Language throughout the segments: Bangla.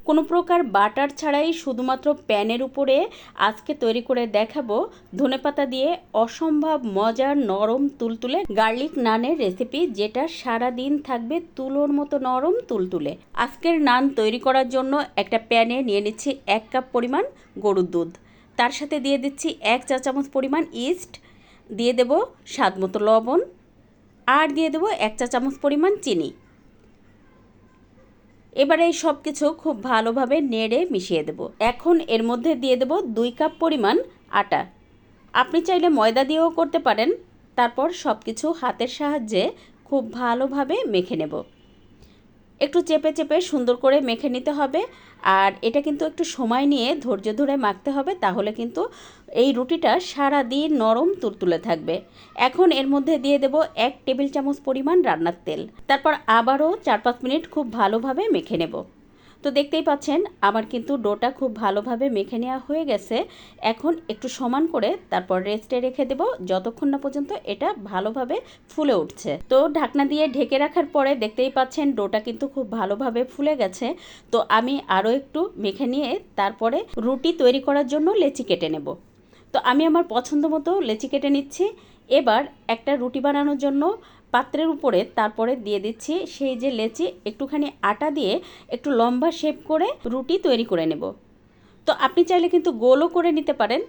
কোনো প্রকার বাটার ছাড়াই শুধুমাত্র প্যানের উপরে আজকে তৈরি করে দেখাবো ধনেপাতা দিয়ে অসম্ভব মজার নরম তুলতুলে গার্লিক নানের রেসিপি, যেটা সারা দিন থাকবে তুলোর মতো নরম তুলতুলে। আজকের নান তৈরি করার জন্য একটা প্যানে নিয়ে নিচ্ছি 1 কাপ পরিমাণ গরুর দুধ, তার সাথে দিয়ে দিচ্ছি 1 চা চামচ পরিমাণ ইস্ট, দিয়ে দেব স্বাদ মতো লবণ, আর দিয়ে দেব 1 চা চামচ পরিমাণ চিনি। এবারে এই সব কিছু খুব ভালোভাবে নেড়ে মিশিয়ে দেব। এখন এর মধ্যে দিয়ে দেব 2 কাপ পরিমাণ আটা। আপনি চাইলে ময়দা দিয়েও করতে পারেন। তারপর সব কিছু হাতের সাহায্যে খুব ভালোভাবে মেখে নেব। একটু চেপে চেপে সুন্দর করে মেখে নিতে হবে, আর এটা কিন্তু একটু সময় নিয়ে ধৈর্য ধরে মাখতে হবে, তাহলে কিন্তু এই রুটিটা সারা দিন নরম তুলতুলে থাকবে। এখন এর মধ্যে দিয়ে দেব 1 টেবিল চামচ পরিমাণ রান্নার তেল। তারপর আবারও 4-5 মিনিট খুব ভালোভাবে মেখে নেব। তো দেখতেই পাচ্ছেন আমার কিন্তু ডোটা খুব ভালোভাবে মেখে নেওয়া হয়ে গেছে। এখন একটু সমান করে তারপর রেস্টে রেখে দেব যতক্ষণ না পর্যন্ত এটা ভালোভাবে ফুলে উঠছে। তো ঢাকনা দিয়ে ঢেকে রাখার পরে দেখতেই পাচ্ছেন ডোটা কিন্তু খুব ভালোভাবে ফুলে গেছে। তো আমি আরও একটু মেখে নিয়ে তারপরে রুটি তৈরি করার জন্য লেচি কেটে নেব। তো আমি আমার পছন্দ মতো লেচি কেটে নিচ্ছি। এবার একটা রুটি বানানোর জন্য পাত্রের উপরে তারপরে দিয়ে দিচ্ছি সেই যে লেচি, একটুখানি আটা দিয়ে একটু লম্বা শেপ করে রুটি তৈরি করে নেব। তো আপনি চাইলে কিন্তু গোলও করে নিতে পারেন,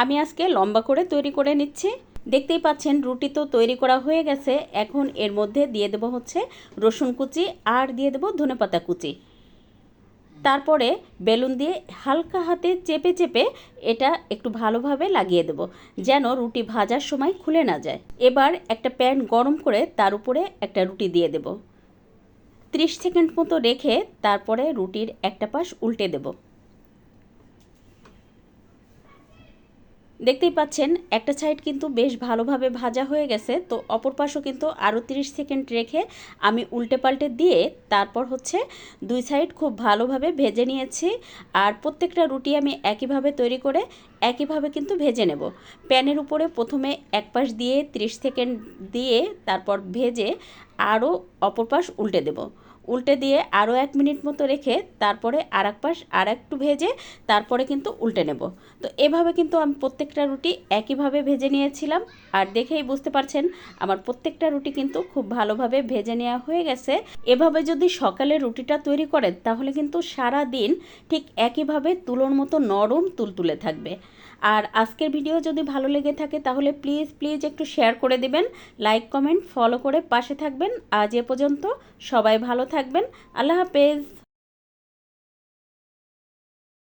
আমি আজকে লম্বা করে তৈরি করে নিচ্ছি। দেখতেই পাচ্ছেন রুটি তো তৈরি করা হয়ে গেছে। এখন এর মধ্যে দিয়ে দেব হচ্ছে রসুন কুচি, আর দিয়ে দেব ধনেপাতা কুচি। তারপরে বেলুন দিয়ে হালকা হাতে চেপে চেপে এটা একটু ভালোভাবে লাগিয়ে দেব, যেন রুটি ভাজার সময় খুলে না যায়। এবার একটা প্যান গরম করে তার উপরে একটা রুটি দিয়ে দেব। 30 সেকেন্ড মতো রেখে তারপরে রুটির একটা পাশ উল্টে দেব। দেখতেই পাচ্ছেন একটা সাইড কিন্তু বেশ ভালোভাবে ভাজা হয়ে গেছে। তো অপর পাশও কিন্তু আরও 30 সেকেন্ড রেখে আমি উল্টে পাল্টে দিয়ে তারপর হচ্ছে 2 সাইড খুব ভালোভাবে ভেজে নিয়েছি। আর প্রত্যেকটা রুটি আমি একইভাবে তৈরি করে একইভাবে কিন্তু ভেজে নেব। প্যানের উপরে প্রথমে এক পাশ দিয়ে 30 সেকেন্ড দিয়ে তারপর ভেজে আরও অপর পাশ উল্টে দেব। উল্টে দিয়ে আরও 1 মিনিট মতো রেখে তারপরে আর এক পাশ আর একটু ভেজে তারপরে কিন্তু উল্টে নেব। তো এভাবে কিন্তু আমি প্রত্যেকটা রুটি একইভাবে ভেজে নিয়েছিলাম। আর দেখেই বুঝতে পারছেন আমার প্রত্যেকটা রুটি কিন্তু খুব ভালোভাবে ভেজে নেওয়া হয়ে গেছে। এভাবে যদি সকালে রুটিটা তৈরি করেন তাহলে কিন্তু সারা দিন ঠিক একইভাবে তুলোর মতো নরম তুলতুলে থাকবে। আর আজকের ভিডিও যদি ভালো লেগে থাকে তাহলে প্লিজ প্লিজ একটু শেয়ার করে দিবেন, লাইক কমেন্ট ফলো করে পাশে থাকবেন। আজ এ পর্যন্ত, সবাই ভালো থাকবেন। আল্লাহ হাফেজ।